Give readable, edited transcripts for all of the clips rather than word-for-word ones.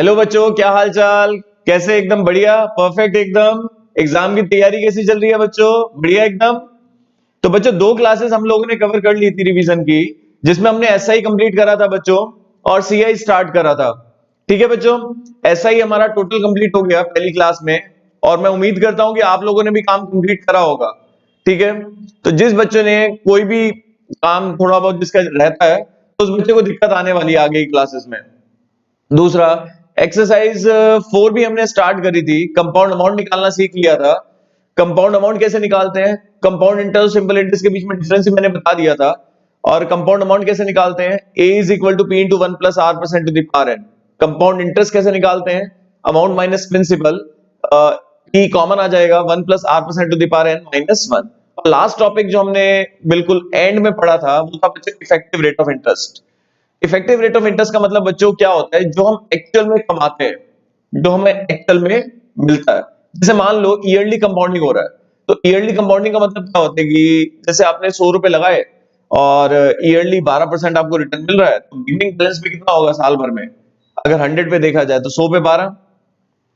Hello बच्चों, क्या हाल चाल? कैसे? एकदम बढ़िया, परफेक्ट एकदम। एग्जाम की तैयारी कैसी चल रही है बच्चों? बढ़िया एकदम। तो बच्चों, दो क्लासेस हम लोगों ने कवर कर ली थी रिवीजन की, जिसमें हमने एसआई कंप्लीट करा था बच्चों, और सीआई स्टार्ट करा था। ठीक है बच्चों, एसआई हमारा टोटल कंप्लीट हो गया पहली क्लास में, और मैं उम्मीद करता हूं कि आप लोगों ने भी काम कंप्लीट करा होगा। ठीक है, तो जिस बच्चों ने कोई भी काम थोड़ा बहुत जिसका रहता है, तो उस बच्चे को दिक्कत आने वाली है आगे की क्लासेस में। दूसरा, एक्सरसाइज 4 भी हमने स्टार्ट करी थी, कंपाउंड अमाउंट निकालना सीख लिया था। कंपाउंड अमाउंट कैसे निकालते हैं, कंपाउंड इंटरेस्ट सिंपल इंटरेस्ट के बीच में डिफरेंस मैंने बता दिया था। और कंपाउंड अमाउंट कैसे निकालते हैं, a is equal to P into one plus R percent to the power n। Compound interest कैसे निकालते हैं, amount minus principal, p common आ जाएगा, one plus R percent to the power n minus one. और last topic जो हमने बिल्कुल end में पढ़ा था, वो था effective rate of interest. Effective rate of interest का मतलब बच्चों क्या होता है, जो हम एक्चुअल में कमाते हैं, जो हमें एक्चुअल में मिलता है। जैसे मान लो ईयरली कंपाउंडिंग हो रहा है, तो ईयरली कंपाउंडिंग का मतलब क्या होता है कि जैसे आपने 100 रुपए लगाए और ईयरली 12% आपको रिटर्न मिल रहा है, तो बिगिनिंग बैलेंस पे कितना होगा साल भर में? अगर 100 पे देखा जाए तो 100 पे 12।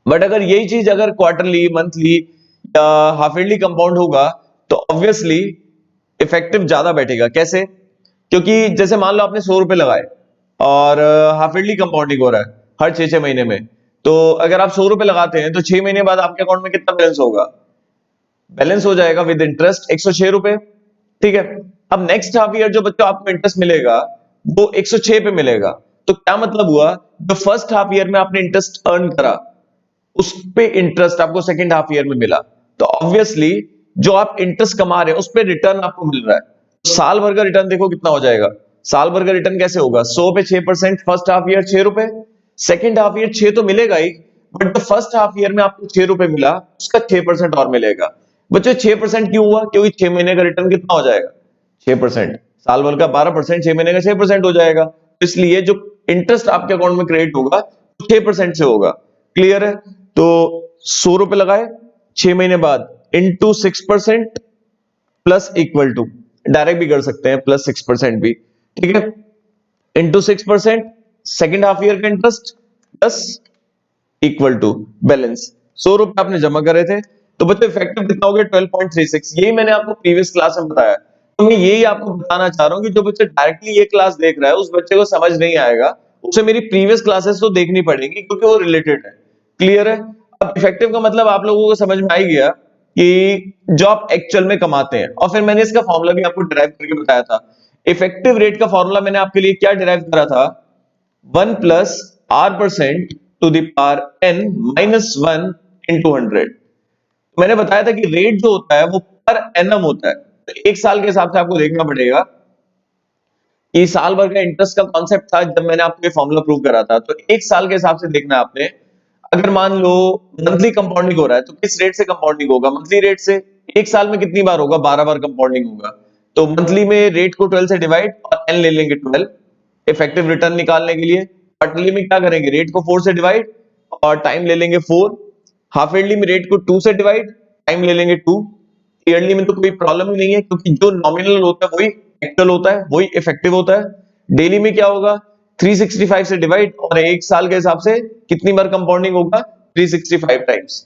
बट अगर यही चीज अगर क्वार्टरली, मंथली या हाफ ईयरली कंपाउंड होगा, तो ऑब्वियसली इफेक्टिव ज्यादा बैठेगा। कैसे? क्योंकि जैसे मान लो आपने 100 रुपए लगाए और हाफ ईयरली कंपाउंडिंग हो रहा है हर 6-6 महीने में, तो अगर आप 100 रुपए लगाते हैं तो 6 महीने बाद आपके अकाउंट में कितना बैलेंस होगा? बैलेंस हो जाएगा विद इंटरेस्ट 106 रुपए। ठीक है, अब नेक्स्ट हाफ ईयर जो बच्चों आपको इंटरेस्ट मिलेगा, वो 106 पे मिलेगा। तो क्या मतलब हुआ, जो फर्स्ट हाफ ईयर में आपने इंटरेस्ट अर्न करा, उस पे इंटरेस्ट आपको सेकंड हाफ ईयर में मिला। तो ऑब्वियसली जो आप इंटरेस्ट कमा रहे हैं उस पे रिटर्न आपको मिल रहा है। तो साल भर का रिटर्न देखो कितना हो जाएगा। साल भर का रिटर्न कैसे होगा, 100 पे 6%, फर्स्ट हाफ ईयर 6 रुपए, सेकंड हाफ ईयर 6 तो मिलेगा ही, but the first half year में आपको 6 रुपए मिला, उसका 6% और मिलेगा। बच्चों 6% क्यों हुआ? क्योंकि 6 महीने का रिटर्न कितना हो जाएगा? 6%। साल भर का 12%, 6 महीने का 6% हो जाएगा। इसलिए जो इंटरेस्ट आपके अकाउंट में क्रेडिट होगा, 6% से होगा। क्लियर है? तो 100 रुपए लगाए, 6 महीने बाद into 6% plus equal to, direct भी कर सकते हैं, प्लस 6% भी। ठीक है, इंटू 6%, सेकेंड हाफ ईयर का interest plus equal to balance. 100 रुपए आपने जमा करे थे, तो बच्चों इफेक्टिव कितना हो गया? 12.36। यही मैंने आपको प्रीवियस क्लास में बताया। तो मैं यही आपको बताना चाह रहा हूं कि जो बच्चा डायरेक्टली ये क्लास देख रहा है, उस बच्चे को समझ नहीं आएगा, उसे मेरी प्रीवियस क्लासेस तो देखनी पड़ेगी, क्योंकि वो रिलेटेड है। क्लियर है? अब इफेक्टिव का मतलब आप लोगों को समझ में आ ही गया कि जो आप एक्चुअल में कमाते हैं। और फिर मैंने इसका फॉर्मूला भी आपको डिराइव करके बताया था। इफेक्टिव रेट का फॉर्मूला मैंने आपके लिए क्या डिराइव करा था? 1 plus r% to the power n minus 1 into 100। मैंने बताया था कि रेट जो होता है वो पर एनम होता है। तो एक साल के हिसाब से आपको देखना पड़ेगा कि साल भर का इंटरेस्ट का कॉन्सेप्ट था जब मैंने आपको ये फॉर्मूला प्रूव करा था। तो एक साल के हिसाब से देखना है आपने। अगर मान लो मंथली कंपाउंडिंग हो रहा है, तो किस रेट से कंपाउंडिंग होगा? मंथली रेट से। एक साल में कितनी बार होगा? 12 बार कंपाउंडिंग होगा। तो मंथली में रेट को 12 से डिवाइड और एन ले लेंगे 12 इफेक्टिव रिटर्न निकालने के लिए। क्वार्टरली में क्या करेंगे? रेट को 4 से डिवाइड और टाइम ले लेंगे 4। हाफ ईयरली में रेट को 2 से डिवाइड, टाइम ले लेंगे 2। ईयरली में तो कोई प्रॉब्लम ही नहीं है, क्योंकि जो नॉमिनल होता है वही एक्चुअल होता है, वही इफेक्टिव होता है। डेली में क्या होगा? 365 से डिवाइड, और एक साल के हिसाब से कितनी बार कंपाउंडिंग होगा? 365 टाइम्स।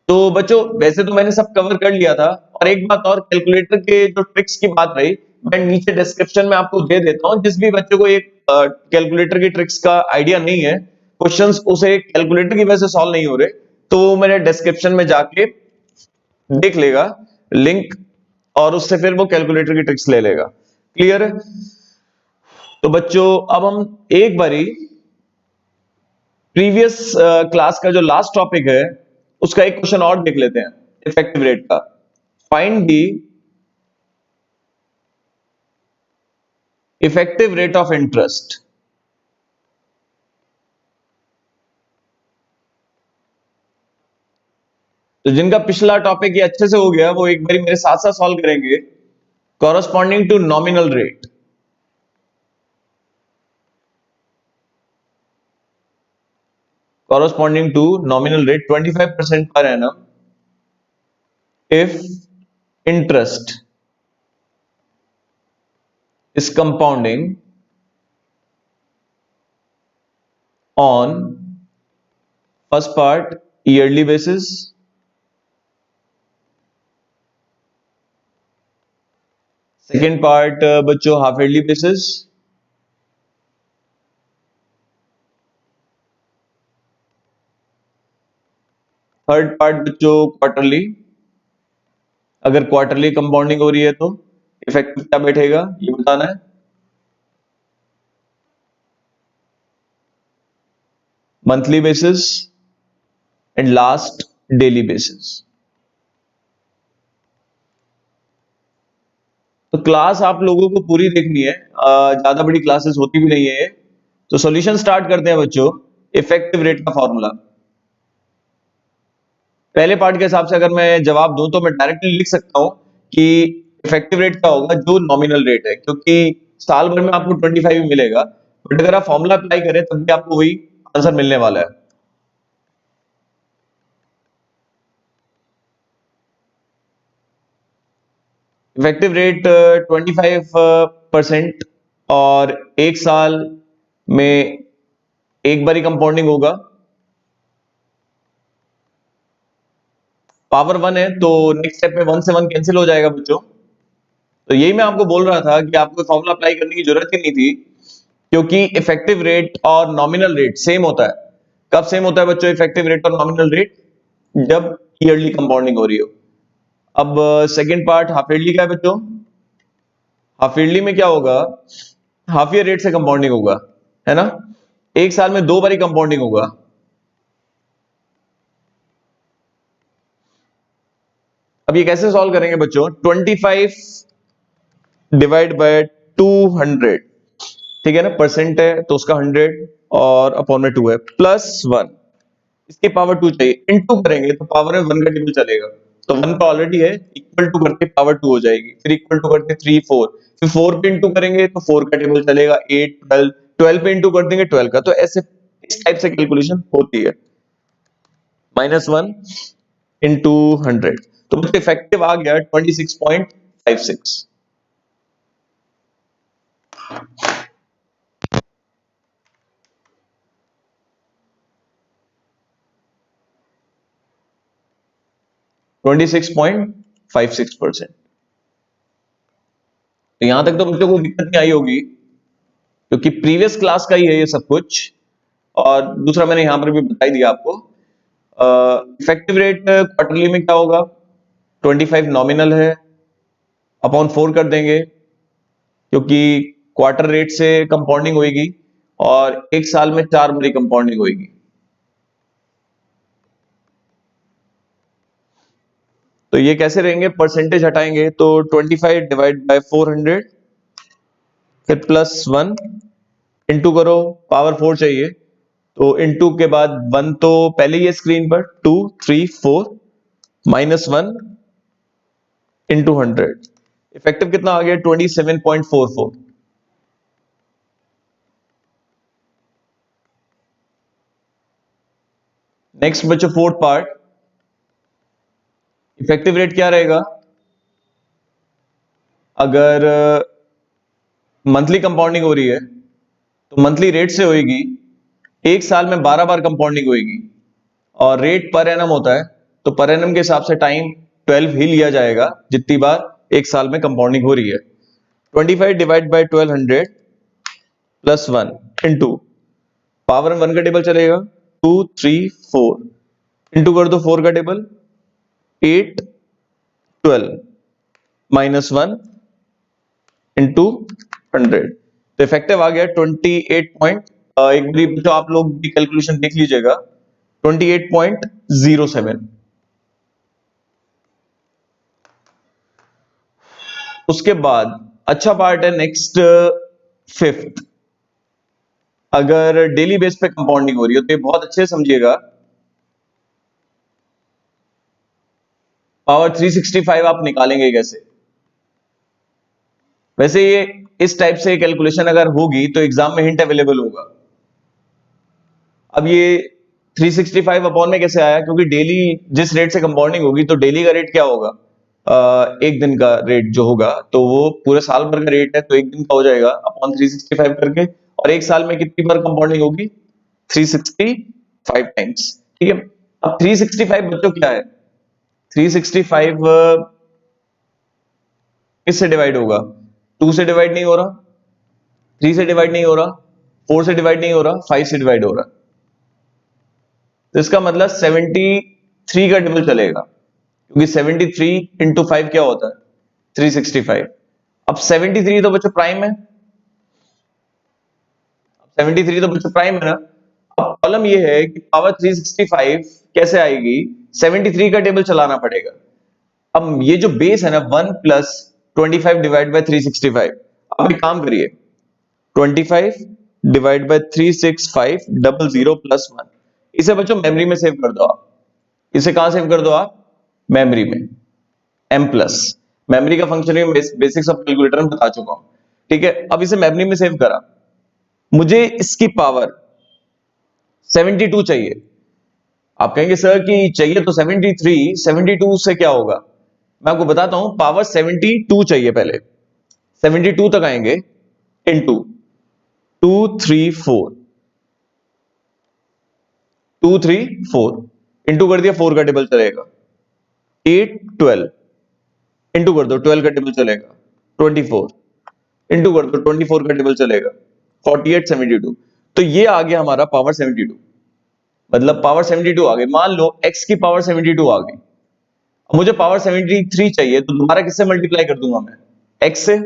तो बच्चों वैसे तो मैंने सब कवर कर लिया था। और एक बात और, कैलकुलेटर के जो ट्रिक्स की बात रही, मैं नीचे डिस्क्रिप्शन में आपको दे देता हूं। जिस भी बच्चे को एक कैलकुलेटर की ट्रिक्स का आइडिया नहीं है, क्वेश्चंस उसे कैलकुलेटर की वजह से सॉल्व नहीं हो रहे, तो वो मेरे डिस्क्रिप्शन में जाके देख लेगा लिंक, और उससे फिर वो कैलकुलेटर की ट्रिक्स ले लेगा। क्लियर है? तो बच्चों अब हम एक बारी प्रीवियस क्लास का जो लास्ट टॉपिक है, उसका एक क्वेश्चन और देख लेते हैं, इफेक्टिव रेट का। Find the effective rate of interest. तो जिनका पिछला टॉपिक ये अच्छे से हो गया, वो एक बारी मेरे साथ साथ सॉल्व करेंगे। Corresponding to nominal rate, corresponding to nominal rate 25% per annum if interest is compounding on first part yearly basis, second part बच्चों half yearly basis, third part बच्चों क्वार्टरली। अगर क्वार्टरली कंपाउंडिंग हो रही है तो इफेक्ट क्या बैठेगा ये बताना है। Monthly basis and last daily basis. तो क्लास आप लोगों को पूरी देखनी है, ज्यादा बड़ी क्लासेस होती भी नहीं है। तो सॉल्यूशन स्टार्ट करते हैं बच्चों। इफेक्टिव रेट का फॉर्मूला, पहले पार्ट के हिसाब से अगर मैं जवाब दूं तो मैं डायरेक्टली लिख सकता हूं कि इफेक्टिव रेट क्या होगा जो नॉमिनल रेट है, क्योंकि साल भर में आपको 25 ही मिलेगा, बट अगर आप फॉर्मूला अप्लाई करें तब भी आपको वही आंसर मिलने वाला है। इफेक्टिव रेट 25% और एक साल में एक बारी कंपाउंडिंग होगा। पावर 1 है तो नेक्स्ट स्टेप में 1 से 1 कैंसिल हो जाएगा बच्चों। तो यही मैं आपको बोल रहा था कि आपको फॉर्मूला अप्लाई करने की जरूरत ही नहीं थी, क्योंकि इफेक्टिव रेट और नॉमिनल रेट सेम होता है। कब सेम होता है बच्चों इफेक्टिव रेट और नॉमिनल रेट? जब ईयरली कंपाउंडिंग हो रही हो। अब सेकंड पार्ट हाफ ईयरली का है बच्चों। हाफ ईयरली में क्या होगा, हाफ ईयर रेट से कंपाउंडिंग होगा, है ना। एक साल में दो बारी कंपाउंडिंग होगा। अब ये कैसे सॉल्व करेंगे बच्चों? 25 डिवाइड बाय 200, ठीक है ना, परसेंट है तो उसका 100 और अपॉन में 2 है, प्लस 1, इसके पावर 2 चाहिए, इनटू करेंगे तो पावर में 1 का टेबल चलेगा। तो 1 तो ऑलरेडी है, इक्वल टू करके पावर 2 हो जाएगी, फिर इक्वल टू करके 3 4, फिर 4 पे इंटू करेंगे तो 4 का टेबल चलेगा, 8 12, 12 पे इंटू कर देंगे 12 का। तो ऐसे इस टाइप से कैलकुलेशन होती है। -1 इंटू 100, तो इफेक्टिव आ गया 26.56। 26.56%। तो यहां तक तो बच्चों को दिक्कत नहीं आई होगी, क्योंकि प्रीवियस क्लास का ही है ये सब कुछ। और दूसरा मैंने यहां पर भी बता ही दिया आपको। इफेक्टिव रेट क्वार्टरली में क्या होगा, 25 नॉमिनल है, अपॉन 4 कर देंगे, क्योंकि क्वार्टर रेट से कंपाउंडिंग होगी और एक साल में 4 बारी कंपाउंडिंग होगी। तो ये कैसे रहेंगे, परसेंटेज हटाएंगे तो 25 डिवाइड बाय 400, फिर प्लस 1, इंटू करो, पावर 4 चाहिए तो इंटू के बाद 1 तो पहले ही है स्क्रीन पर, 2 3 4, -1 इंटू 100। इफेक्टिव कितना आ गया, 27.44। नेक्स्ट बच्चों फोर्थ पार्ट, इफेक्टिव रेट क्या रहेगा अगर मंथली कंपाउंडिंग हो रही है, तो मंथली रेट से होगी, एक साल में 12 बार कंपाउंडिंग होगी और रेट पर एनम होता है, तो पर एनम के हिसाब से टाइम 12 ही लिया जाएगा जितनी बार एक साल में कंपाउंडिंग हो रही है। 25 divide bye 1200 plus 1 into power में 1 का टेबल चलेगा, 2 3 4, इंटू कर दो 4 का टेबल, 8 12, -1 इंटू 100। तो इफेक्टिव आ गया 28 पॉइंट, एक बार तो आप लोग भी कैलकुलेशन देख लीजिएगा, 28.07। उसके बाद अच्छा पार्ट है नेक्स्ट, फिफ्थ। अगर डेली बेस पे कंपाउंडिंग हो रही है तो ये बहुत अच्छे से समझिएगा। पावर 365 आप निकालेंगे कैसे? वैसे ये इस टाइप से कैलकुलेशन अगर होगी तो एग्जाम में हिंट अवेलेबल होगा। अब ये 365 अपॉन में कैसे आया, क्योंकि डेली जिस रेट से कंपाउंडिंग होगी तो डेली का रेट क्या होगा, एक दिन का रेट जो होगा, तो वो पूरे साल भर का रेट है तो एक दिन का हो जाएगा अपॉन 365 करके। और एक साल में कितनी बार कंपाउंडिंग होगी, 365 टाइम्स, ठीक है। अब 365 बच्चों क्या है, 365 किससे डिवाइड होगा, 2 से डिवाइड नहीं हो रहा, 3 से डिवाइड नहीं हो रहा, 4 से डिवाइड नहीं हो रहा, 5 से डिवाइड हो रहा। तो इसका मतलब 73 का टेबल चलेगा, क्योंकि 73 इंटू 5 क्या होता है, 365। अब 73 तो बच्चों प्राइम है, 73 तो बच्चों प्राइम है ना। अब प्रॉब्लम ये है कि पावर 365 कैसे आएगी, 73 का टेबल चलाना पड़ेगा। अब ये जो बेस है ना 1 प्लस 25 डिवाइड बाय 365, अब एक काम करिए, 25 डिवाइड बाय 365 00 प्लस 1, इसे बच्चों मेमोरी में सेव कर दो आप। इसे कहां सेव कर दो आप, मेमोरी में। एम प्लस मेमोरी का फंक्शन है, बेसिक्स ऑफ कैलकुलेटर में बता चुका हूं, ठीक है। अब इसे मेमोरी में सेव करा, मुझे इसकी पावर 72 चाहिए। आप कहेंगे सर कि चाहिए तो 73, 72 से क्या होगा, मैं आपको बताता हूं। पावर 72 चाहिए, पहले 72 तक आएंगे, इनटू 234, 234 इंटू कर दिया, 4 का टेबल चलेगा, 8 12 इंटू कर दो, 12 का टेबल चलेगा, 24 इंटू कर दो, 24 का टेबल चलेगा, 48 72। तो ये आ गया हमारा पावर 72, मतलब पावर 72 आ गई। मान लो x की पावर 72 आ गई, अब मुझे पावर 73 चाहिए, तो दोबारा किससे मल्टीप्लाई कर दूंगा मैं, x से।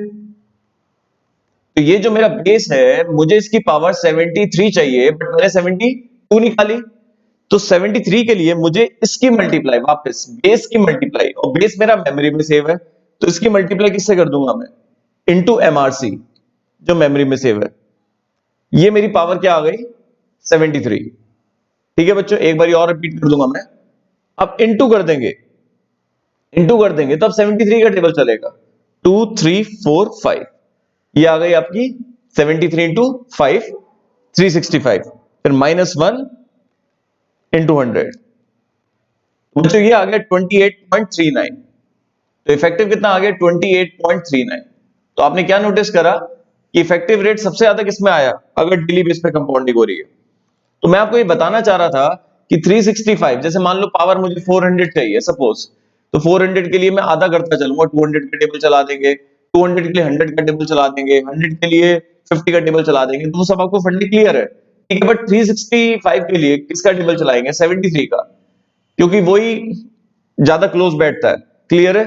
तो ये जो मेरा बेस है, मुझे इसकी पावर 73 चाहिए, बट मैंने 72 निकाली, तो 73 के लिए मुझे इसकी मल्टीप्लाई वापस बेस की मल्टीप्लाई, और बेस मेरा मेमोरी में सेव है, तो इसकी मल्टीप्लाई किससे कर दूंगा मैं, इनटू एमआरसी जो मेमोरी में सेव है। ये मेरी पावर क्या आ गई, 73, ठीक है बच्चों। एक बार और रिपीट कर दूंगा मैं, अब इनटू कर देंगे, इनटू कर देंगे तो अब 73 का टेबल चलेगा, 2 3 4 5, ये आ गई आपकी 73 इंटू 5 365, फिर -1 इंटू 100, बच्चों ये आ गया 28.39। तो इफेक्टिव कितना आ गया, 28.39। तो आपने क्या नोटिस करा कि इफेक्टिव रेट सबसे ज्यादा किसमें आया, अगर डेली बेस पे कंपाउंडिंग हो रही है। तो मैं आपको ये बताना चाह रहा था कि 365, जैसे मान लो पावर मुझे 400 चाहिए सपोज, तो 400 के लिए मैं आधा करता चलूंगा, 200 का टेबल चला देंगे, 200 के लिए 100 का टेबल चला देंगे, 100 के लिए 50 का टेबल चला देंगे, तो वो सब आपको फंडी क्लियर है, ठीक है। बट 365 के लिए किसका टेबल चलाएंगे, 73 का, क्योंकि वही ज्यादा क्लोज बैठता है, क्लियर है।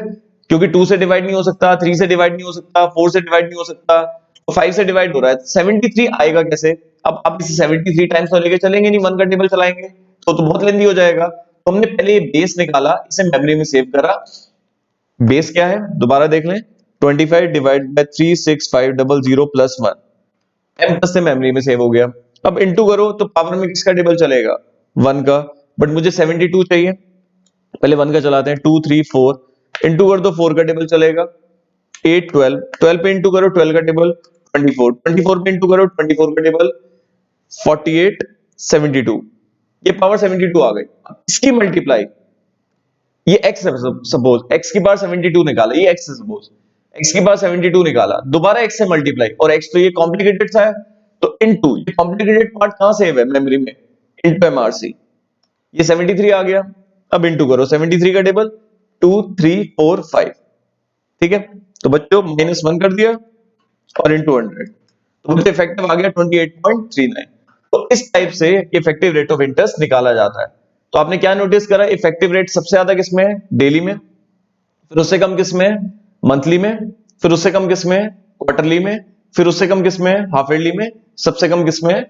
क्योंकि 2 से डिवाइड नहीं हो सकता, 3 से डिवाइड नहीं हो सकता, 4 से डिवाइड नहीं हो सकता, तो 5 से डिवाइड हो रहा है, 73 आएगा कैसे। अब आप इसे 73 टाइम्स तो लेके चलेंगे नहीं, 1 का टेबल चलाएंगे तो बहुत लेंदी हो जाएगा। तो हमने पहले ये बेस निकाला, इसे मेमोरी में सेव करा। बेस क्या है दोबारा देख लें, 25 divide by 36500 plus 1, M plus से मेमोरी में सेव हो गया। अब इंटू करो तो पावर में किसका टेबल चलेगा, 1 का, बट मुझे 72 चाहिए, पहले 1 का चलाते हैं, 2 3 4 इंटू कर दो, 4 का टेबल चलेगा, 8 12 12 पे इंटू करो, 12 का टेबल, 24 24 पे इंटू करो, 24 का टेबल, 48 72। ये पावर 72 आ गई। अब इसकी मल्टीप्लाई, ये x है, सपोज x की पावर 72 निकाला, ये x है सपोज, x की पावर 72 निकाला, दोबारा x से मल्टीप्लाई, और x तो ये कॉम्प्लिकेटेड सा है, तो इनटू, ये कॉम्प्लिकेटेड पार्ट कहां सेव है, मेमोरी में, इनटू एमआरसी, ये 73 आ गया। अब इंटू करो 73 का टेबल, 2 3 4 5, ठीक है। तो बच्चों -1 कर दिया और इंटू 100, तो मुझे इफेक्टिव आ गया 28.39। तो इस टाइप से इफेक्टिव रेट ऑफ इंटरेस्ट निकाला जाता है। तो आपने क्या नोटिस करा, इफेक्टिव रेट सबसे ज्यादा किसमें है, डेली में, फिर उससे कम किसमें है, मंथली में, फिर उससे कम किसमें है, क्वार्टरली में, फिर उससे कम किसमें है, हाफ ईयरली में, सबसे कम किसमें है,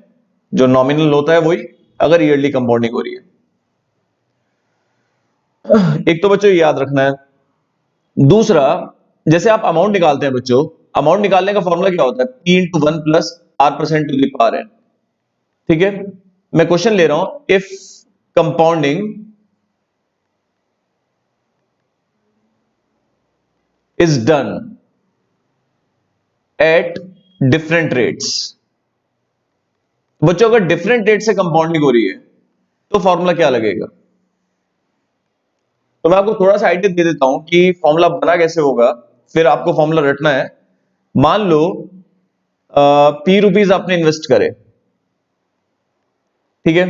जो नॉमिनल होता है वही, अगर ईयरली कंपाउंडिंग हो रही है। एक तो बच्चों याद रखना है। दूसरा, जैसे आप अमाउंट निकालते हैं बच्चों, अमाउंट निकालने का फॉर्मूला क्या होता है, P into 1 plus R% to the power n, ठीक है। मैं क्वेश्चन ले रहा हूं, if compounding is done at different rates. बच्चों अगर डिफरेंट रेट से कंपाउंडिंग हो रही है तो फॉर्मूला क्या लगेगा। तो मैं आपको थोड़ा सा आइडिया दे देता हूं कि फॉर्मूला बना कैसे होगा, फिर आपको फॉर्मूला रटना है। मान लो P रुपीज आपने इन्वेस्ट करे, ठीक है,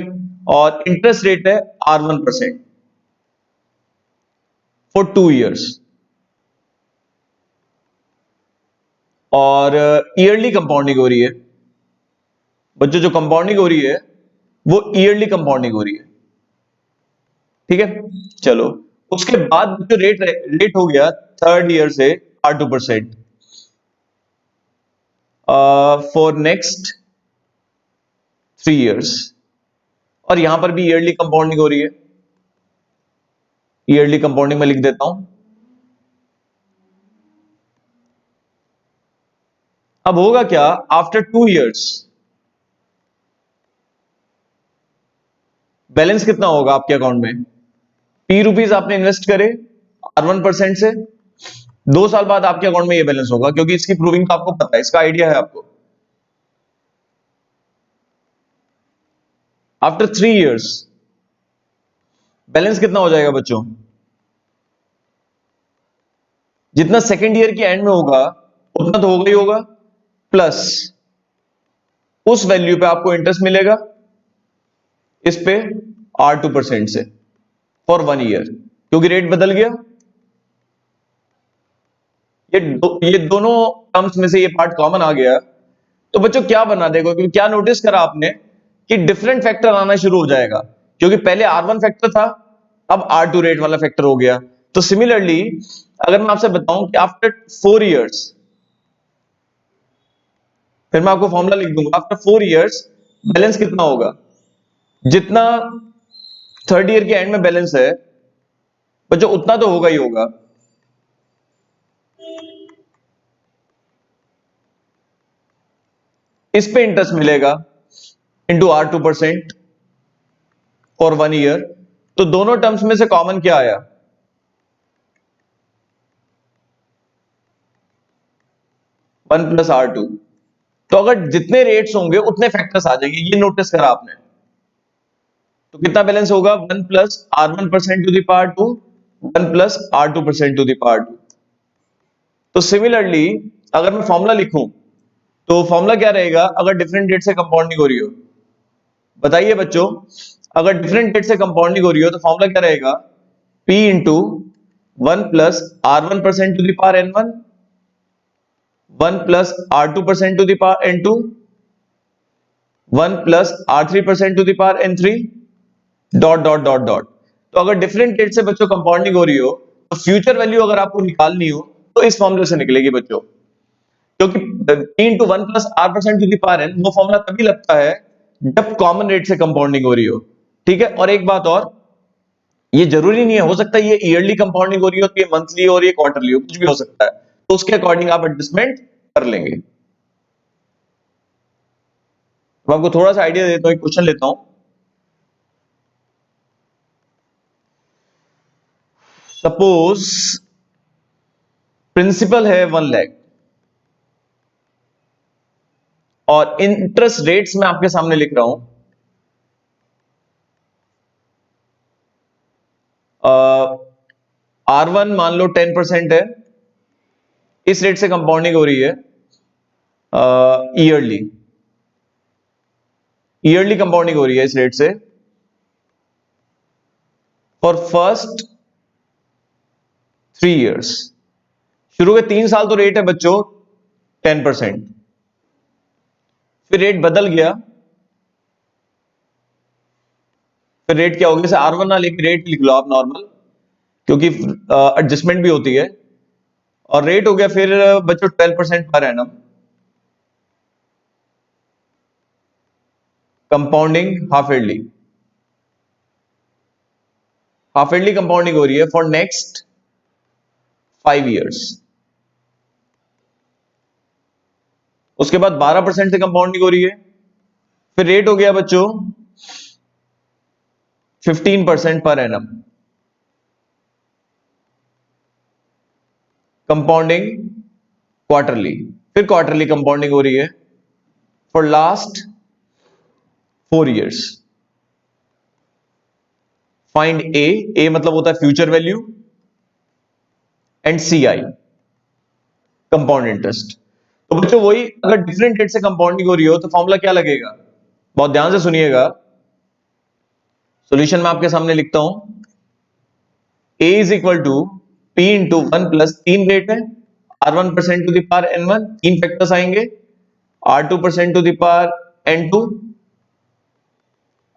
और इंटरेस्ट रेट है R1% फॉर 2 ईयर्स, और ईयरली कंपाउंडिंग हो रही है बच्चों। जो कंपाउंडिंग हो रही है वो ईयरली कंपाउंडिंग हो रही है, ठीक है। चलो, उसके बाद जो रेट हो गया थर्ड ईयर से R2% फॉर नेक्स्ट 3 ईयर्स, और यहां पर भी ईयरली कंपाउंडिंग हो रही है। ईयरली कंपाउंडिंग में लिख देता हूं। अब होगा क्या, आफ्टर 2 ईयर्स बैलेंस कितना होगा आपके अकाउंट में? P रुपीज आपने इन्वेस्ट करे R1% से, 2 साल बाद आपके अकाउंट में ये बैलेंस होगा, क्योंकि इसकी प्रूविंग तो आपको पता है, इसका आइडिया है आपको। आफ्टर 3 ईयर्स बैलेंस कितना हो जाएगा बच्चों? जितना सेकेंड ईयर के एंड में होगा उतना तो होगा ही होगा, प्लस उस वैल्यू पे आपको इंटरेस्ट मिलेगा इस पे R2% से फॉर 1 ईयर, क्योंकि रेट बदल गया। ये दोनों टर्म्स में से ये पार्ट कॉमन आ गया। तो बच्चों क्या बना देगा, क्योंकि क्या नोटिस करा आपने कि डिफरेंट फैक्टर आना शुरू हो जाएगा, क्योंकि पहले R1 फैक्टर था, अब R2 रेट वाला फैक्टर हो गया। तो सिमिलरली अगर मैं आपसे बताऊं कि आफ्टर 4 ईयर्स, फिर मैं आपको फॉर्मूला लिख दूंगा, आफ्टर 4 ईयर्स बैलेंस कितना होगा? जितना थर्ड ईयर के एंड में बैलेंस है बच्चों उतना तो होगा ही होगा। इस पे इंटरेस्ट मिलेगा इंटू R2% फॉर 1 ईयर। तो दोनों टर्म्स में से कॉमन क्या आया? 1 प्लस R2। तो अगर जितने रेट्स होंगे उतने फैक्टर्स आ जाएंगे, ये नोटिस करा आपने। तो कितना बैलेंस होगा? 1 plus R1% to the power 2, 1 plus R2% to the power 2। तो सिमिलरली अगर मैं फॉर्मूला लिखूं तो फॉर्मूला क्या रहेगा अगर डिफरेंट डेट से कंपाउंडिंग हो रही हो? बताइए बच्चों, अगर डिफरेंट डेट से कंपाउंडिंग हो रही हो तो फॉर्मूला क्या रहेगा? P into 1 plus R1% to the power N1, 1 plus R2% to the power N2, 1 plus R3% to the power N3, dot dot dot dot. तो अगर डिफरेंट डेट से बच्चों कंपाउंडिंग हो रही हो तो फ्यूचर वैल्यू अगर आपको निकालनी हो तो इस फॉर्मूले से निकलेगी बच्चों, क्योंकि P into 1 plus R% to the power N वो फॉर्मूला तभी लगता है जब कॉमन रेट से कंपाउंडिंग हो रही हो, ठीक है। और एक बात और, ये जरूरी नहीं है, हो सकता है ये ईयरली कंपाउंडिंग हो रही हो तो ये मंथली हो और ये क्वार्टरली हो, कुछ भी हो सकता है। तो उसके अकॉर्डिंग आप एडजस्टमेंट कर लेंगे। मैं आपको थोड़ा सा आइडिया देता हूं, एक क्वेश्चन लेता हूं। सपोज प्रिंसिपल है 1 लाख और इंटरेस्ट रेट्स मैं आपके सामने लिख रहा हूं। R1 मान लो 10% है, इस रेट से कंपाउंडिंग हो रही है ईयरली, ईयरली कंपाउंडिंग हो रही है इस रेट से फॉर फर्स्ट 3 ईयर्स। शुरू के 3 साल तो रेट है बच्चों 10%, फिर रेट बदल गया, फिर रेट क्या हो गया? R1 ना लेके रेट लिख लो आप नॉर्मल, क्योंकि एडजस्टमेंट भी होती है, और रेट हो गया फिर बच्चों 12% per annum. Compounding half yearly, half yearly compounding हो रही है फॉर नेक्स्ट 5 ईयर्स। उसके बाद 12% से कंपाउंडिंग हो रही है, फिर रेट हो गया बच्चों 15% पर एनम। कंपाउंडिंग क्वार्टरली, फिर क्वार्टरली कंपाउंडिंग हो रही है फॉर लास्ट 4 ईयर्स। फाइंड ए मतलब होता है future value, and CI compound interest. तो बच्चों वही, अगर डिफरेंट रेट से कंपाउंडिंग हो रही हो तो फॉर्मूला क्या लगेगा? बहुत ध्यान से सुनिएगा। सॉल्यूशन मैं आपके सामने लिखता हूं, a is equal to p into 1 plus 3 rate है, r1% to the power n1, 3 factors आएंगे, r2% to the power n2,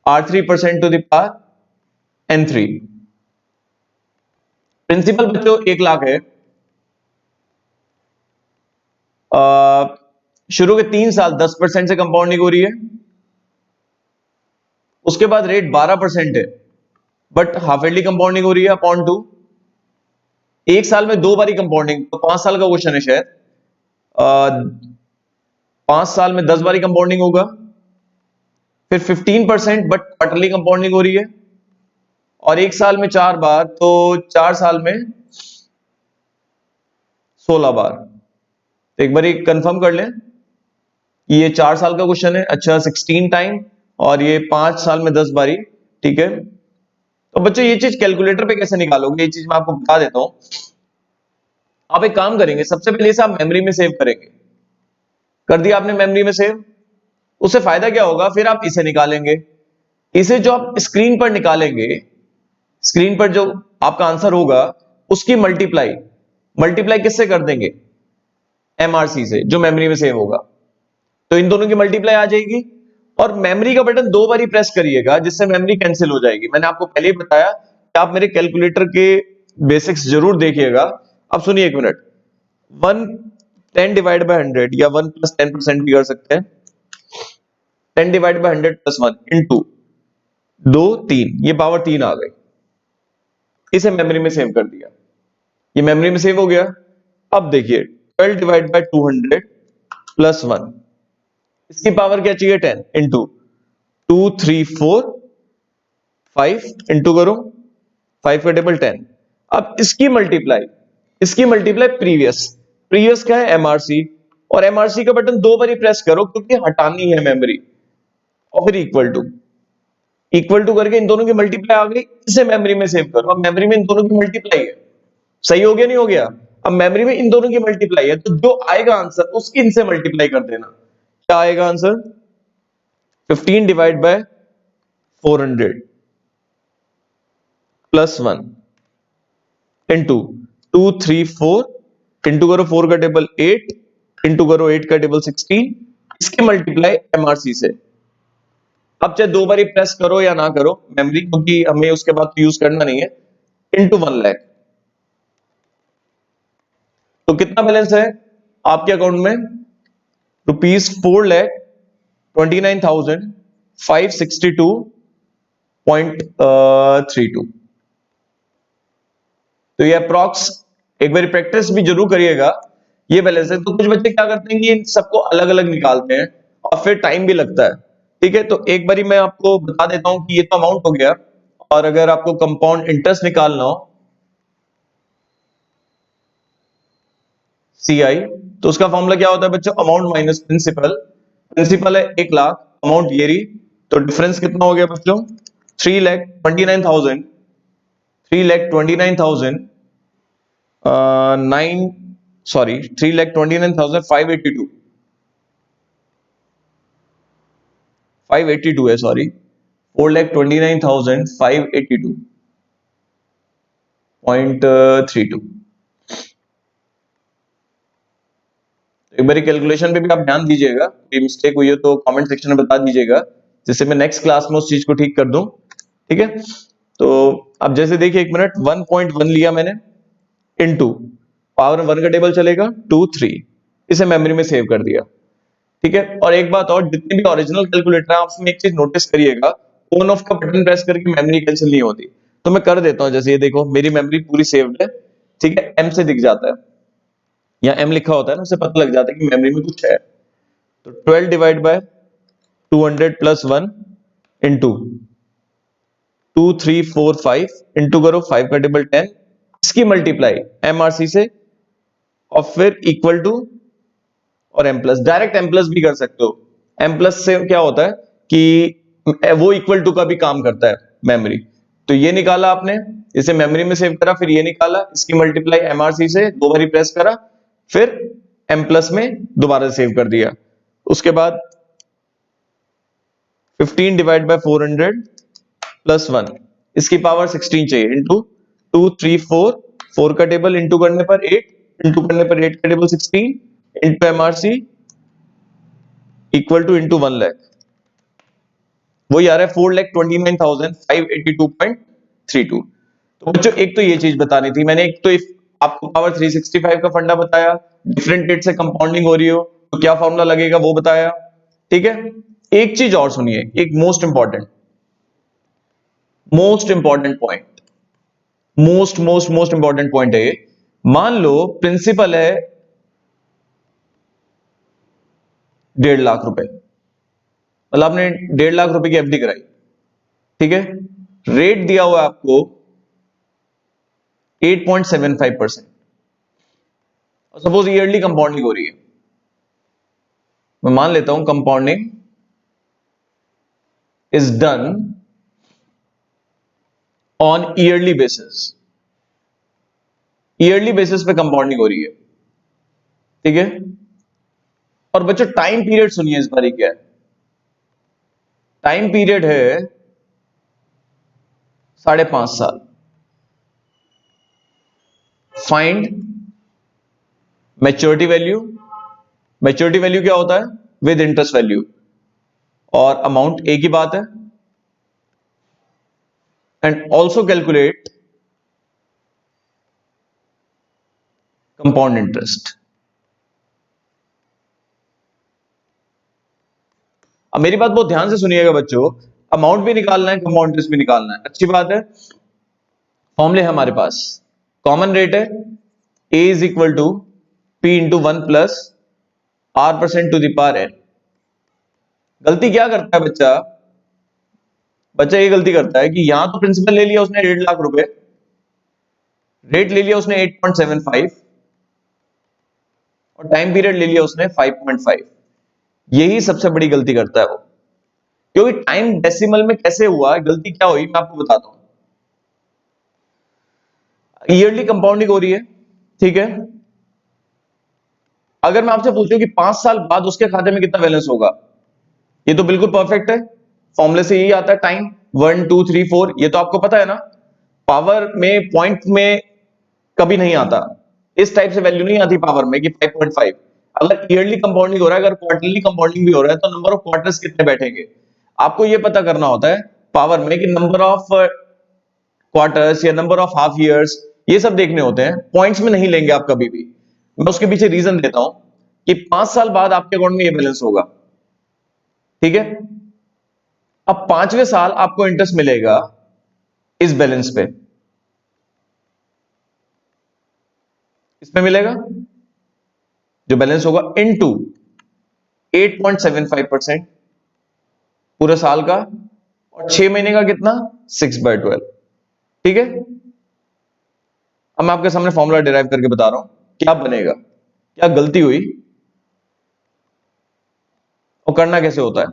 r3% to the power n3। Principal बच्चों 1 लाख है। शुरू के 3 साल 10% से कंपाउंडिंग हो रही है, उसके बाद रेट 12% है, बट हाफ ईयरली कंपाउंडिंग हो रही है अपॉन 2। 1 साल में 2 बारी कंपाउंडिंग, तो 5 साल का क्वेश्चन है शायद। 5 साल में 10 बारी कंपाउंडिंग होगा, फिर 15% बट क्वार्टरली कंपाउंडिंग हो रही है, और 1 साल में 4 बार, तो 4 साल में 16 बार। तो एक बार कंफर्म कर लें, ये 4 साल का क्वेश्चन है, अच्छा 16 टाइम, और ये 5 साल में 10 बारी, ठीक है। तो बच्चों ये चीज कैलकुलेटर पे कैसे निकालोगे, ये चीज मैं आपको बता देता हूं। आप एक काम करेंगे, सबसे पहले इसे आप मेमोरी में सेव करेंगे। कर दिया आपने मेमोरी में सेव, उससे फायदा क्या होगा, फिर आप इसे निकालेंगे। इसे जो आप स्क्रीन पर निकालेंगे, स्क्रीन पर जो आपका आंसर होगा उसकी मल्टीप्लाई, मल्टीप्लाई किससे कर देंगे, एमआरसी से, जो मेमोरी में सेव होगा। तो इन दोनों की मल्टीप्लाई आ जाएगी, और मेमोरी का बटन 2 बारी प्रेस करिएगा, जिससे मेमोरी कैंसिल हो जाएगी। मैंने आपको पहले ही बताया कि आप मेरे कैलकुलेटर के बेसिक्स जरूर देखिएगा। अब सुनिए एक मिनट, 1 10 डिवाइड बाय 100, या 1 प्लस 10% भी कर सकते हैं। 10 डिवाइड बाय 100 प्लस 1 इंटू 2 3, ये पावर 3 आ गई। इसे मेमोरी में सेव कर दिया, ये मेमोरी में सेव हो गया। अब देखिए 12 डिवाइड बाय 200 प्लस 1, इसकी पावर क्या चाहिए, 10 इंटू 2 3 4 5 इंटू करो 5 का टेबल 10। अब इसकी मल्टीप्लाई प्रीवियस, प्रीवियस क्या है, एमआरसी, और एमआरसी का बटन 2 बारी प्रेस करो क्योंकि हटानी है मेमोरी, और फिर इक्वल टू करके इन दोनों की मल्टीप्लाई आ गई, इसे मेमोरी में सेव करो। अब मेमोरी में इन दोनों की मल्टीप्लाई है, सही हो गया नहीं हो गया। अब मेमोरी में इन दोनों की मल्टीप्लाई है, तो जो आएगा आंसर उसकी इनसे मल्टीप्लाई कर देना। क्या आएगा answer, 15 divide by 400 plus 1 into 2 3 4 into करो 4 का टेबल 8 इंटू करो 8 का टेबल 16, इसकी मल्टीप्लाई एमआरसी से। अब चाहे 2 बारी प्रेस करो या ना करो मेमोरी, क्योंकि हमें उसके बाद यूज करना नहीं है, इंटू 1 लाख। तो कितना बैलेंस है आपके अकाउंट में, ₹4,29,562.32। तो ये अप्रॉक्स, एक बार प्रैक्टिस भी जरूर करिएगा। ये बैलेंस है, तो कुछ बच्चे क्या करते हैं कि इन सबको अलग अलग निकालते हैं, और फिर टाइम भी लगता है, ठीक है। तो एक बारी मैं आपको बता देता हूं कि ये तो अमाउंट हो गया, और अगर आपको कंपाउंड इंटरेस्ट निकालना हो CI, तो उसका फॉर्मूला क्या होता है बच्चों, अमाउंट माइनस प्रिंसिपल। प्रिंसिपल है 1 लाख, अमाउंट ये रही, तो डिफरेंस कितना हो गया बच्चों, 3,29,000, 3,29,000 9 सॉरी 3,29,582, 582 है, सॉरी 4,29,582.32। एक बार कैलकुलेशन पे भी आप ध्यान दीजिएगा, कोई मिस्टेक हुई है तो कमेंट सेक्शन में बता दीजिएगा, जिससे मैं नेक्स्ट क्लास में उस चीज को ठीक कर दूं, ठीक है। तो अब जैसे देखिए, एक मिनट, 1.1 लिया मैंने, इनटू पावर 1 का टेबल चलेगा 2 3, इसे मेमोरी में सेव कर दिया, ठीक है। और एक बात और, जितनी भी ओरिजिनल कैलकुलेटर है, आप उसमें एक चीज नोटिस करिएगा, ऑन ऑफ का बटन प्रेस करके मेमोरी कैंसिल नहीं होती। तो मैं कर देता हूं, जैसे ये देखो मेरी मेमोरी पूरी सेव्ड है, ठीक है, एम से दिख जाता है, या एम लिखा होता है ना, उससे पता लग जाता है कि मेमोरी में कुछ है। तो 12 divide by 200 plus 1 into 2 3 4 5 into करो 5 का टेबल 10, इसकी मल्टीप्लाई एमआरसी से, और फिर इक्वल टू, और M plus, direct M plus भी कर सकते हो। एम प्लस से क्या होता है कि वो इक्वल टू का भी काम करता है मेमोरी। तो ये निकाला आपने, इसे मेमोरी में सेव करा, फिर ये निकाला, इसकी मल्टीप्लाई एमआरसी से 2 बारी प्रेस करा, फिर एम प्लस में दोबारा सेव कर दिया। उसके बाद 15 डिवाइड बाय 400 प्लस 1, इसकी पावर 16 चाहिए, इंटू 2 3 4, 4 का टेबल इंटू करने पर 8, इंटू करने पर 8 का table 16 into MRC equal two into 1 lakh, वही आ रहा है 4,29,582.32। तो बच्चों एक तो ये चीज बतानी थी मैंने, एक तो इफ आपको पावर 365 का फंडा बताया, डिफरेंट रेट से कंपाउंडिंग हो रही हो तो क्या फॉर्मूला लगेगा वो बताया, ठीक है। एक चीज और सुनिए, एक most important point, most important point है ये। मान लो प्रिंसिपल है 1.5 लाख रुपए, मतलब आपने 1.5 लाख रुपए की एफडी कराई, ठीक है। रेट दिया हुआ है आपको 8.75%, और सपोज ईयरली कंपाउंडिंग हो रही है, मैं मान लेता हूं compounding is done on yearly basis, yearly basis पे कंपाउंडिंग हो रही है, ठीक है। और बच्चों टाइम पीरियड सुनिए इस बारी क्या है, टाइम पीरियड है 5.5 साल। Find maturity value, maturity value क्या होता है, विद इंटरेस्ट वैल्यू, और अमाउंट एक ही बात है, and also calculate compound interest. अब मेरी बात बहुत ध्यान से सुनिएगा बच्चों, अमाउंट भी निकालना है, कंपाउंड इंटरेस्ट भी निकालना है, अच्छी बात है। फॉर्मूले हमारे पास, कॉमन रेट है A is equal to P into 1 plus R% to the power n। गलती क्या करता है बच्चा, बच्चा ये गलती करता है कि यहां तो प्रिंसिपल ले लिया उसने 1.5 लाख रुपए, रेट ले लिया उसने 8.75, और टाइम पीरियड ले लिया उसने 5.5। यही सबसे बड़ी गलती करता है वो, क्योंकि टाइम डेसिमल में कैसे हुआ, गलती क्या हुई मैं आपको बताता हूं। ईयरली कंपाउंडिंग हो रही है, ठीक है। अगर मैं आपसे पूछूं कि 5 साल बाद उसके खाते में कितना बैलेंस होगा, ये तो बिल्कुल परफेक्ट है, फॉर्मूले से यही आता है, टाइम 1 2 3 4, ये तो आपको पता है ना। पावर में पॉइंट में कभी नहीं आता, इस टाइप से वैल्यू नहीं आती पावर में कि 5.5। अगर ईयरली कंपाउंडिंग हो रहा है, अगर क्वार्टरली कंपाउंडिंग भी हो रहा है, तो नंबर ऑफ क्वार्टर्स कितने बैठेंगे आपको ये पता करना होता है पावर में, कि नंबर ऑफ क्वार्टर्स या नंबर ऑफ हाफ ईयर्स, ये सब देखने होते हैं, पॉइंट्स में नहीं लेंगे आप कभी भी। मैं उसके पीछे रीजन देता हूं कि 5 साल बाद आपके अकाउंट में ये बैलेंस होगा, ठीक है। अब 5वें साल आपको इंटरेस्ट मिलेगा इस बैलेंस पे, इसमें मिलेगा जो बैलेंस होगा इनटू 8.75% पूरे साल का, और 6 महीने का कितना 6/12, ठीक है। अब मैं आपके सामने फॉर्मूला डिराइव करके बता रहा हूं क्या बनेगा, क्या गलती हुई और करना कैसे होता है।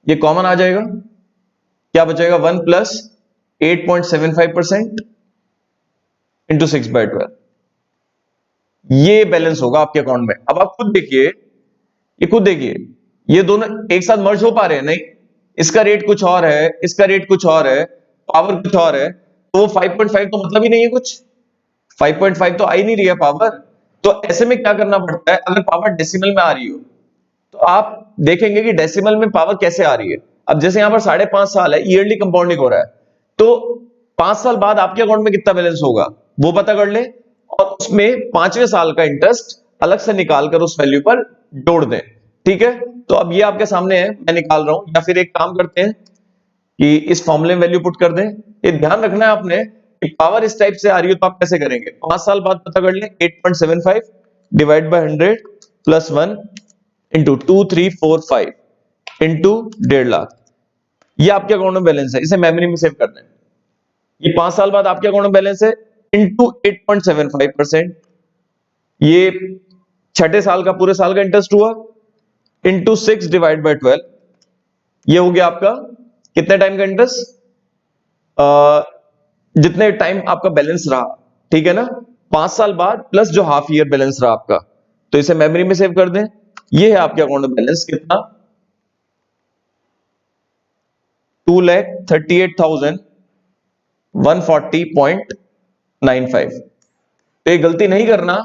ये कॉमन आ जाएगा, क्या बचेगा 1 प्लस 8.75% इंटू 6/12, ये बैलेंस होगा आपके अकाउंट में। अब आप खुद देखिए, ये खुद देखिए, ये दोनों एक साथ मर्ज हो पा रहे हैं नहीं, इसका रेट कुछ और है, इसका रेट कुछ और है, पावर कुछ और है, तो वो 5.5 तो मतलब ही नहीं है कुछ, 5.5 तो आ ही नहीं रही है पावर। तो ऐसे में क्या करना पड़ता है, अगर पावर डेसिमल में आ रही हो तो आप देखेंगे कि डेसिमल में पावर कैसे आ रही है। अब जैसे यहां पर 5.5 साल है, ईयरली कंपाउंडिंग हो रहा है, तो 5 साल बाद आपके अकाउंट में कितना बैलेंस होगा वो पता कर ले, और उसमें 5वें साल का इंटरेस्ट अलग से निकाल कर उस वैल्यू पर जोड़ दें, ठीक है। तो अब ये आपके सामने है, मैं निकाल रहा हूं, या फिर एक काम करते हैं कि इस फॉर्मूले में वैल्यू पुट कर दें। ये ध्यान रखना है आपने कि पावर इस टाइप से आ रही हो तो आप कैसे करेंगे, 5 साल बाद पता कर लें, 8.75 divide by 100 plus 1 into 2 3 4 5 into 1.5 lakh, ये आपके अकाउंट में बैलेंस है, इसे मेमोरी में सेव कर दें। ये 5 साल बाद आपके अकाउंट में बैलेंस है इंटू 8.75%, ये छठे साल का पूरे साल का इंटरेस्ट हुआ, इंटू 6 डिवाइड बाय 12, ये हो गया आपका कितने टाइम का इंटरेस्ट, जितने टाइम आपका बैलेंस रहा, ठीक है ना। 5 साल बाद प्लस जो हाफ ईयर बैलेंस रहा आपका, तो इसे मेमोरी में सेव कर दें। ये है आपके अकाउंट में बैलेंस कितना, 2,38,140.95। तो ये गलती नहीं करना।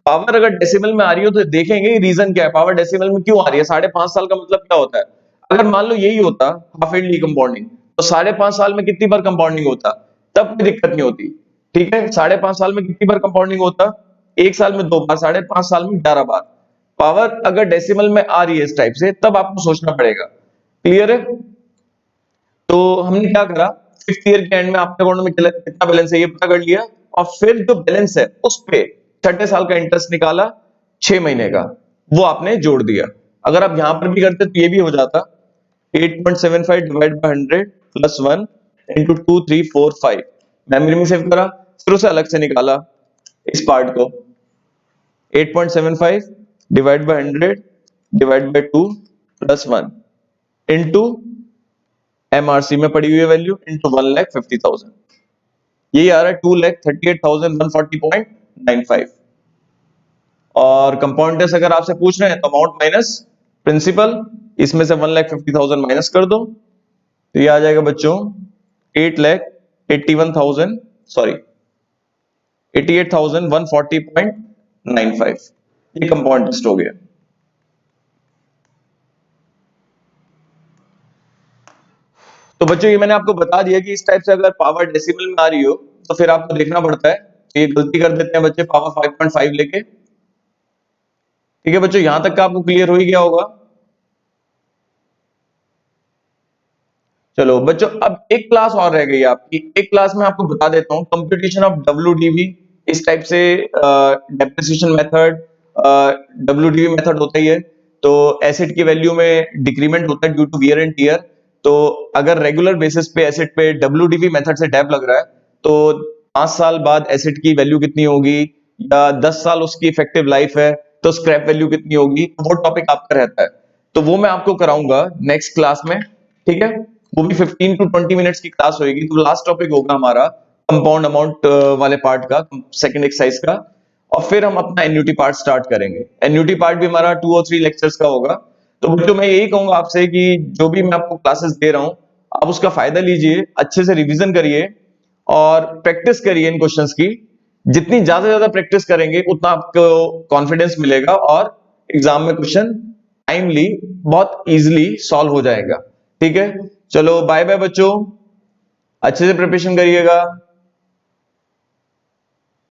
पावर अगर डेसिमल में आ रही हो तो देखेंगे रीजन क्या है, पावर डेसिमल में क्यों आ रही है। 5.5 साल का मतलब क्या होता है, अगर मान लो यही होता हाफ ईयरली कंपाउंडिंग, तो 5.5 साल में कितनी बार कंपाउंडिंग होता, तब कोई दिक्कत नहीं होती। ठीक है, 5.5 साल में कितनी बार कंपाउंडिंग होता, 1 साल में 2 बार, 5.5 साल में 11 बार। पावर अगर डेसिमल में आ रही है इस टाइप से, तब आपको सोचना पड़ेगा। क्लियर है। तो हमने क्या करा, 5th ईयर के एंड में आपके अकाउंट में कितना बैलेंस है ये पता कर लिया, और फिर जो बैलेंस है उस पे छठे साल का इंटरेस्ट निकाला 6 महीने का, वो आपने जोड़ दिया। अगर आप यहां पर भी करते तो ये भी हो जाता 8.75 divide by 100 plus 1 into 2 3 4 5। Memory में सेव करा, फिर उसे अलग से निकाला इस पार्ट को, 8.75 divide by 100 divide by 2 plus 1 into MRC में पड़ी हुई है वैल्यू इंटू 1,50,000। यही आ रहा है 2,38,140.95। और कंपाउंड इंटरेस्ट अगर आपसे पूछ रहे हैं तो अमाउंट माइनस प्रिंसिपल, इसमें से 1,50,000 माइनस कर दो, तो ये आ जाएगा बच्चों 8,81,000 सॉरी 88,140.95। ये कंपाउंड इंटरेस्ट हो गया। तो बच्चों ये मैंने आपको बता दिया कि इस टाइप से अगर पावर डेसिमल में आ रही हो तो फिर आपको देखना पड़ता है। तो ये गलती कर देते हैं बच्चे पावर 5.5 लेके। ठीक है बच्चों, यहां तक का आपको क्लियर हो ही गया होगा। चलो बच्चों, अब एक क्लास और रह गई आपकी। एक क्लास में आपको बता देता हूं, कंप्यूटेशन ऑफ WDV। इस टाइप से डेप्रिसिएशन मेथड, WDV मेथड होता ही है। तो एसिड की वैल्यू में डिक्रीमेंट होता है due to wear and tear. तो अगर रेगुलर बेसिस पे एसिड पे WDV मेथड से डेप लग रहा है, तो 5 साल बाद एसिड की वैल्यू कितनी होगी, या 10 साल उसकी इफेक्टिव लाइफ है तो स्क्रैप वैल्यू कितनी होगी, वो टॉपिक आपका रहता है। तो वो मैं आपको कराऊंगा नेक्स्ट क्लास में। ठीक है, वो भी 15 to 20 मिनट्स की क्लास होगी। तो लास्ट टॉपिक होगा हमारा कंपाउंड अमाउंट वाले पार्ट का, सेकंड एक्सरसाइज का। और फिर हम अपना एन्युटी पार्ट स्टार्ट करेंगे। एन्युटी पार्ट भी हमारा 2 और 3 लेक्चर्स का होगा। तो बच्चों मैं यही कहूंगा आपसे कि जो भी मैं आपको क्लासेस दे रहा हूं, आप उसका फायदा लीजिए, अच्छे से रिवीजन करिए और प्रैक्टिस करिए इन क्वेश्चंस की। जितनी ज्यादा प्रैक्टिस करेंगे उतना आपको कॉन्फिडेंस मिलेगा और एग्जाम में क्वेश्चन टाइमली बहुत इजीली सॉल्व हो जाएगा। ठीक है, चलो बाय बाय बच्चों, अच्छे से प्रिपरेशन करिएगा।